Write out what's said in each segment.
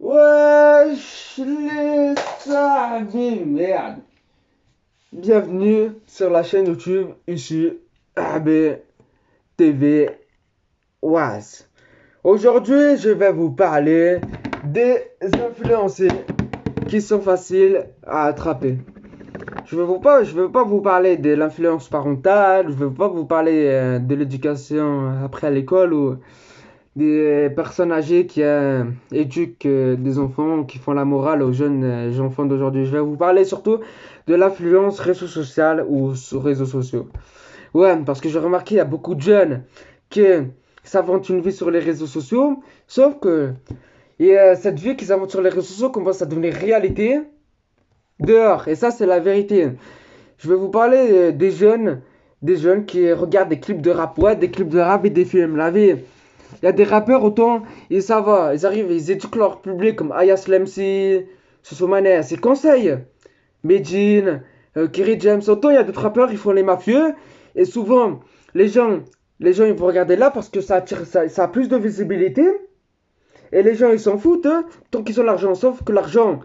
Wesh les amis, merde. Bienvenue sur la chaîne YouTube, ici, AB TV Was. Aujourd'hui, je vais vous parler des influencés qui sont faciles à attraper. Je veux pas vous parler de l'influence parentale, je veux pas vous parler de l'éducation après à l'école ou des personnes âgées qui éduquent des enfants, qui font la morale aux jeunes enfants d'aujourd'hui. Je vais vous parler surtout de l'influence réseau social ou sur réseaux sociaux. Ouais, parce que j'ai remarqué, il y a beaucoup de jeunes qui s'inventent une vie sur les réseaux sociaux, sauf que cette vie qu'ils inventent sur les réseaux sociaux commence à devenir réalité dehors. Et ça, c'est la vérité. Je vais vous parler des jeunes qui regardent des clips de rap, ouais, des clips de rap et des films. La vie. Il y a des rappeurs, autant, et ça va, ils arrivent, ils éduquent leur public comme Aya Slemsi, Sosomanes, ils conseillent. Medjin, Kerry James, autant il y a d'autres rappeurs, ils font les mafieux, et souvent, les gens, ils vont regarder là parce que ça attire, ça a plus de visibilité, et les gens, ils s'en foutent, hein, tant qu'ils ont l'argent, sauf que l'argent,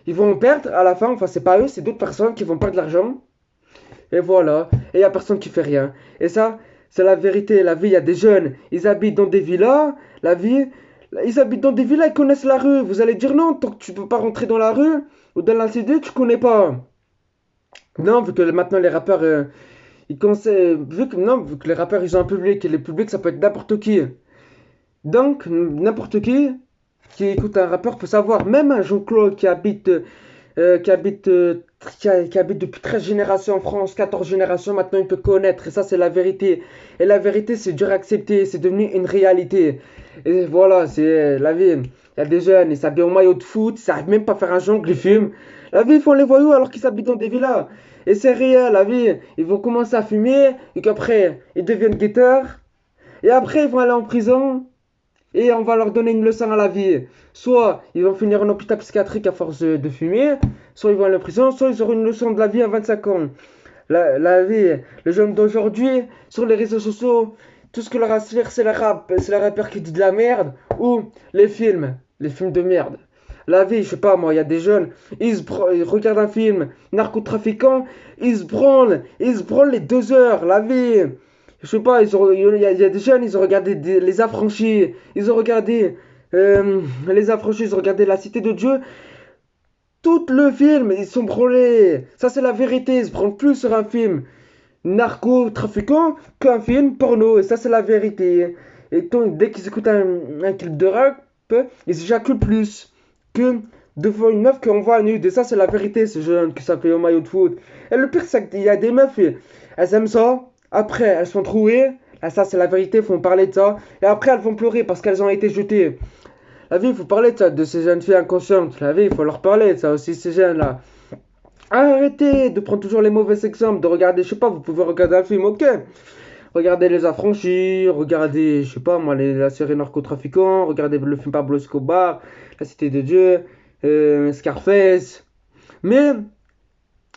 ils vont en perdre à la fin, enfin, c'est pas eux, c'est d'autres personnes qui vont perdre l'argent, et voilà. Et il n'y a personne qui fait rien. Et ça, c'est la vérité. La vie, il y a des jeunes. Ils habitent dans des villas. La vie, ils habitent dans des villas, ils connaissent la rue. Vous allez dire non, tant que tu peux pas rentrer dans la rue ou dans la cité, tu connais pas. Non, vu que maintenant les rappeurs, ils conseillent. Vu que les rappeurs, ils ont un public. Et le public, ça peut être n'importe qui. Donc, n'importe qui écoute un rappeur peut savoir. Même un Jean-Claude qui habite, qui habite depuis 13 générations en France, 14 générations, maintenant il peut connaître. Et ça, c'est la vérité. Et la vérité, c'est dur à accepter. C'est devenu une réalité. Et voilà, c'est la vie. Il y a des jeunes, ils s'habillent en maillot de foot, ils savent même pas faire un jongle, ils fument. La vie, ils font les voyous alors qu'ils habitent dans des villas. Et c'est réel, la vie. Ils vont commencer à fumer, et qu'après, ils deviennent guetteurs. Et après, ils vont aller en prison et on va leur donner une leçon à la vie. Soit ils vont finir en hôpital psychiatrique à force de fumer, soit ils vont aller en prison, soit ils auront une leçon de la vie à 25 ans. La vie, les jeunes d'aujourd'hui, sur les réseaux sociaux, tout ce que leur aspire, c'est le rap, c'est le rappeur qui dit de la merde, ou les films de merde. La vie, je sais pas moi, il y a des jeunes, ils regardent un film narcotrafiquant, ils se branlent les 2 heures, la vie. Je sais pas, il y a des jeunes, ils ont regardé les affranchis, ils ont regardé les affranchis, ils ont regardé La Cité de Dieu. Tout le film, ils sont brûlés. Ça, c'est la vérité, ils se branlent plus sur un film narco-trafiquant qu'un film porno. Et ça, c'est la vérité. Et donc, dès qu'ils écoutent un clip de rap, ils éjaculent plus que devant une meuf qu'on voit nude. Et ça, c'est la vérité, ces jeunes qui s'appellent au maillot de foot. Et le pire, c'est qu'il y a des meufs, elles aiment ça. Après, elles sont trouées. Et ça, c'est la vérité, faut parler de ça. Et après, elles vont pleurer parce qu'elles ont été jetées. La vie, il faut parler de ça, de ces jeunes filles inconscientes. La vie, il faut leur parler de ça aussi, ces jeunes-là. Arrêtez de prendre toujours les mauvais exemples, de regarder, je sais pas, vous pouvez regarder un film, ok. Regardez Les Affranchis, regardez, je sais pas moi, la série Narcotrafiquant, regardez le film Pablo Escobar, La Cité de Dieu, Scarface. Mais,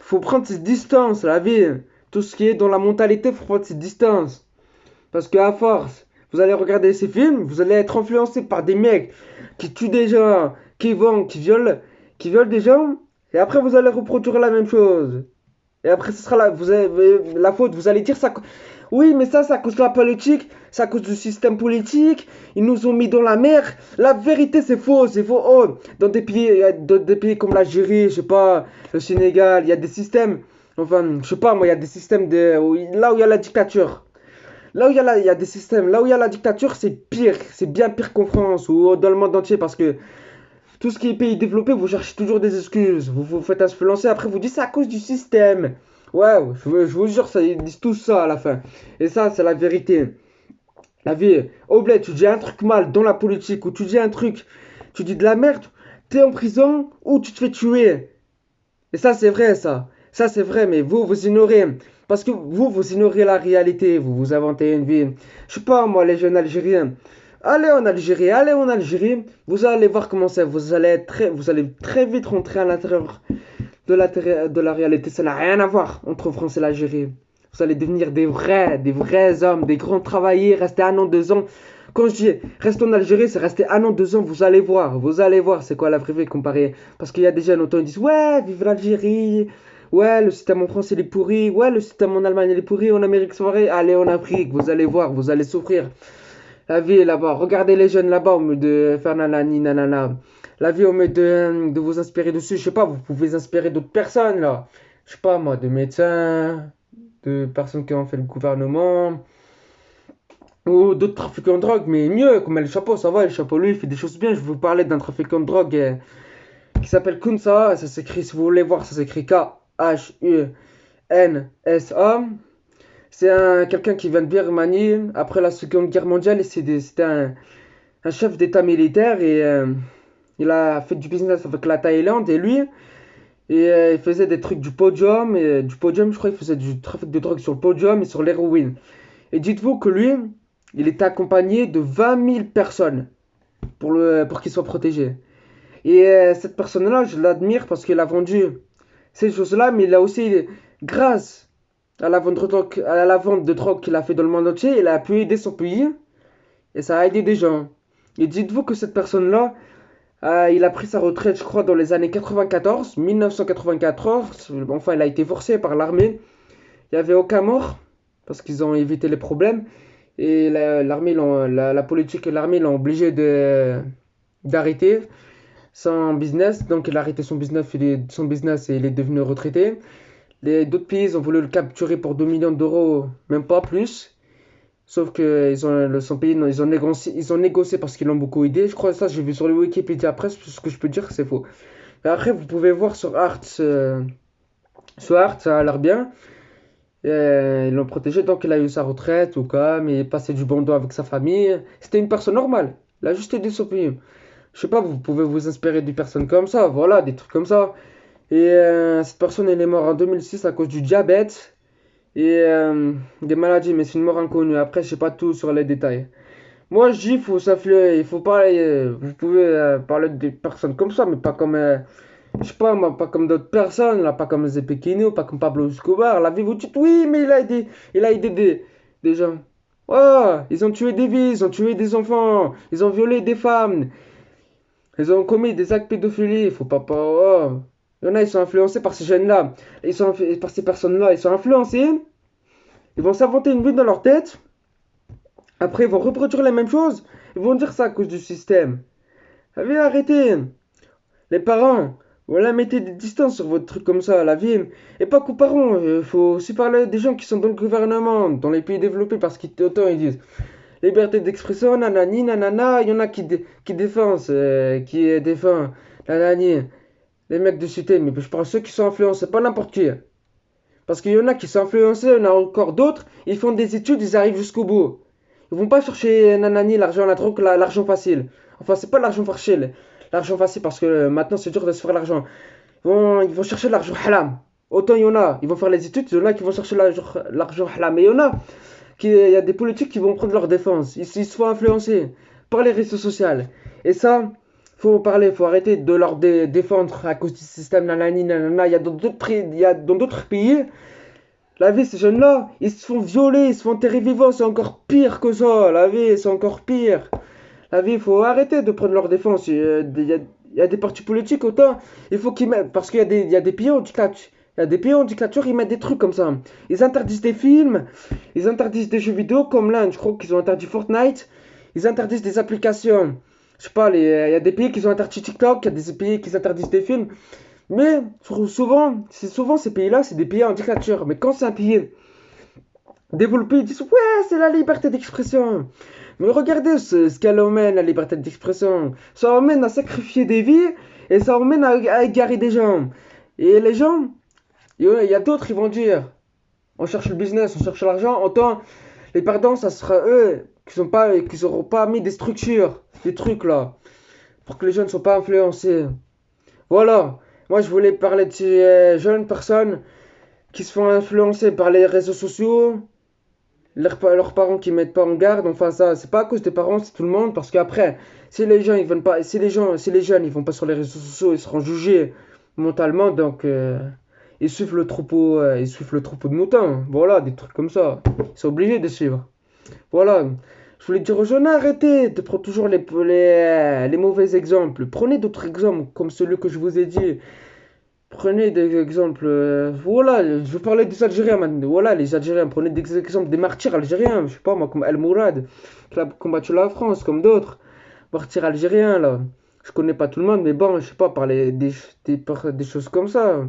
faut prendre ses distances, la vie. Tout ce qui est dans la mentalité, faut prendre ses distances. Parce qu'à force, vous allez regarder ces films, vous allez être influencé par des mecs qui tuent des gens, qui vendent, qui violent des gens, et après vous allez reproduire la même chose. Et après ce sera la faute, vous allez dire ça. Oui, mais ça, c'est à cause de la politique, c'est à cause du système politique, ils nous ont mis dans la mer. La vérité, c'est faux, c'est faux. Oh, dans des pays comme l'Algérie, je sais pas, le Sénégal, il y a des systèmes, enfin, je sais pas, moi, il y a des systèmes là où il y a la dictature. Là où il y a des systèmes, là où il y a la dictature, c'est pire, c'est bien pire qu'en France ou dans le monde entier parce que tout ce qui est pays développé, vous cherchez toujours des excuses, vous vous faites influencer, après vous dites c'est à cause du système. Ouais, je vous jure, ça, ils disent tout ça à la fin. Et ça, c'est la vérité. La vie, au bled, tu dis un truc mal dans la politique ou tu dis un truc, tu dis de la merde, t'es en prison ou tu te fais tuer. Et ça, c'est vrai, ça. Ça, c'est vrai, mais vous ignorez. Parce que vous ignorez la réalité. Vous vous inventez une vie. Je sais pas, moi, les jeunes Algériens. Allez en Algérie. Vous allez voir comment c'est. Vous allez très vite rentrer à l'intérieur de la réalité. Ça n'a rien à voir entre France et l'Algérie. Vous allez devenir des vrais hommes, des grands travailleurs, rester 1 an, 2 ans Quand je dis reste en Algérie, c'est rester 1 an, 2 ans, vous allez voir c'est quoi la vraie vie comparée. Parce qu'il y a des jeunes, autant ils disent ouais, vive l'Algérie, ouais, le système en France il est pourri, ouais, le système en Allemagne il est pourri, en Amérique c'est vrai, allez en Afrique, vous allez voir, vous allez souffrir. La vie est là-bas, regardez les jeunes là-bas au lieu de faire nanani nanana. La vie au lieu de vous inspirer dessus, je sais pas, vous pouvez inspirer d'autres personnes là. Je sais pas moi, de médecins, de personnes qui ont fait le gouvernement ou d'autres trafiquants de drogue, mais mieux, comme El Chapeau, ça va, El Chapeau, lui, il fait des choses bien. Je vais vous parler d'un trafiquant de drogue qui s'appelle Kunsa, ça s'écrit, si vous voulez voir, ça s'écrit K-H-U-N-S-A. Quelqu'un qui vient de Birmanie après la Seconde Guerre mondiale, et c'était un chef d'état militaire, et il a fait du business avec la Thaïlande, et lui, il faisait des trucs du podium, et du podium, je crois, il faisait du trafic de drogue sur le podium et sur l'héroïne. Et dites-vous que lui, il était accompagné de 20 000 personnes pour qu'il soit protégé. Et cette personne-là, je l'admire parce qu'il a vendu ces choses-là, mais il a aussi, grâce à la vente de drogue qu'il a fait dans le monde entier, il a pu aider son pays et ça a aidé des gens. Et dites-vous que cette personne-là, il a pris sa retraite, je crois, dans les années 94, 1994. Enfin, il a été forcé par l'armée. Il n'y avait aucun mort parce qu'ils ont évité les problèmes. Et la politique et l'armée l'ont obligé d'arrêter son business. Donc il a arrêté son business et il est devenu retraité. D'autres pays ont voulu le capturer pour 2 millions d'euros, même pas plus. Sauf que son pays, ils ont négocié parce qu'ils l'ont beaucoup aidé. Je crois que ça, j'ai vu sur le Wikipédia. Après, ce que je peux dire, c'est faux. Mais après, vous pouvez voir sur Art, ça a l'air bien. Ils l'ont protégé, donc il a eu sa retraite ou quoi, mais il passait du bon temps avec sa famille. C'était une personne normale. Il a juste aidé son pays. Je sais pas, vous pouvez vous inspirer d'une personne comme ça, voilà, des trucs comme ça. Et cette personne, elle est morte en 2006 à cause du diabète et des maladies, mais c'est une mort inconnue. Après, je sais pas tout sur les détails. Moi, je dis, il faut s'influer, il faut parler. Vous pouvez parler des personnes comme ça, mais pas comme, je sais pas, moi, pas comme d'autres personnes, là, pas comme Zepekino, pas comme Pablo Escobar. La vie, vous dites, oui, mais il a aidé des gens. Oh, ils ont tué des vies, ils ont tué des enfants, ils ont violé des femmes, ils ont commis des actes pédophiles. Il faut pas. Oh. Il y en a, ils sont influencés par ces jeunes-là, par ces personnes-là, ils sont influencés. Ils vont s'inventer une vie dans leur tête. Après, ils vont reproduire les mêmes choses. Ils vont dire ça à cause du système. Allez, arrêtez. Les parents, voilà, mettez des distances sur votre truc comme ça, la vie. Et pas comparons. Il faut aussi parler des gens qui sont dans le gouvernement, dans les pays développés, parce qu'autant ils disent liberté d'expression, nanani, nanana. Il y en a qui défendent, nanani, les mecs de cité. Mais je parle de ceux qui sont influencés, pas n'importe qui. Parce qu'il y en a qui sont influencés, il y en a encore d'autres, ils font des études, ils arrivent jusqu'au bout. Ils vont pas chercher nanani, l'argent, la drogue, l'argent facile. Enfin, c'est pas l'argent facile. L'argent facile parce que maintenant c'est dur de se faire l'argent. Ils vont chercher l'argent haram. Autant il y en a, ils vont faire les études, il y en a qui vont chercher l'argent haram. Mais il y en a, il y a des politiques qui vont prendre leur défense. Ils se font influencer par les réseaux sociaux. Et ça, faut parler, faut arrêter de leur défendre à cause du système nanani, nanana. Il y a dans d'autres pays, la vie, ces jeunes-là, ils se font violer, ils se font enterrer vivants, c'est encore pire que ça. La vie, c'est encore pire. La vie, il faut arrêter de prendre leur défense. Il y a des partis politiques, autant, il faut qu'ils mettent, parce qu'il y a des pays en dictature. Il y a des pays en dictature, ils mettent des trucs comme ça. Ils interdisent des films, ils interdisent des jeux vidéo, comme l'Inde, je crois qu'ils ont interdit Fortnite. Ils interdisent des applications. Je sais pas, il y a des pays qui ont interdit TikTok, il y a des pays qui interdisent des films. Mais souvent ces pays-là, c'est des pays en dictature. Mais quand c'est un pays développé, ils disent ouais, c'est la liberté d'expression. Mais regardez ce qu'elle emmène, la liberté d'expression. Ça emmène à sacrifier des vies et ça emmène à égarer des gens. Et les gens, il y a d'autres, ils vont dire on cherche le business, on cherche l'argent. Autant les perdants, ça sera eux qui n'auront pas mis des structures, des trucs là, pour que les gens ne soient pas influencés. Voilà. Moi, je voulais parler de ces jeunes personnes qui se font influencer par les réseaux sociaux, leurs parents qui mettent pas en garde. Enfin, ça, c'est pas à cause des parents, c'est tout le monde. Parce qu'après, si les gens, ils viennent pas, si les jeunes, ils vont pas sur les réseaux sociaux, ils seront jugés mentalement. Donc, ils suivent le troupeau de moutons. Voilà, des trucs comme ça. Ils sont obligés de suivre. Voilà. Je voulais dire aux jeunes, arrêtez de prendre toujours les mauvais exemples. Prenez d'autres exemples, comme celui que je vous ai dit. Prenez des exemples. Voilà, je veux parler des Algériens maintenant. Voilà, les Algériens. Prenez des exemples des martyrs algériens. Je sais pas moi, comme El Mourad, qui a combattu la France, comme d'autres. Martyrs algériens, là. Je connais pas tout le monde, mais bon, je sais pas, parler des choses comme ça.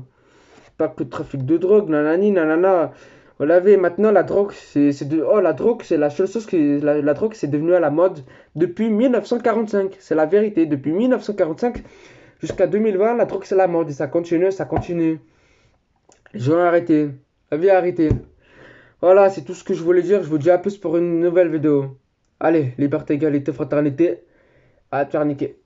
Pas que de trafic de drogue, nanani, nanana. On l'avait, maintenant la drogue, la drogue, c'est la seule chose la drogue, c'est devenu à la mode depuis 1945. C'est la vérité. Depuis 1945 jusqu'à 2020, la drogue, c'est la mode. Et ça continue, ça continue. Les gens ont arrêté. La vie a arrêté. Voilà, c'est tout ce que je voulais dire. Je vous dis à plus pour une nouvelle vidéo. Allez, liberté, égalité, fraternité. À te faire niquer.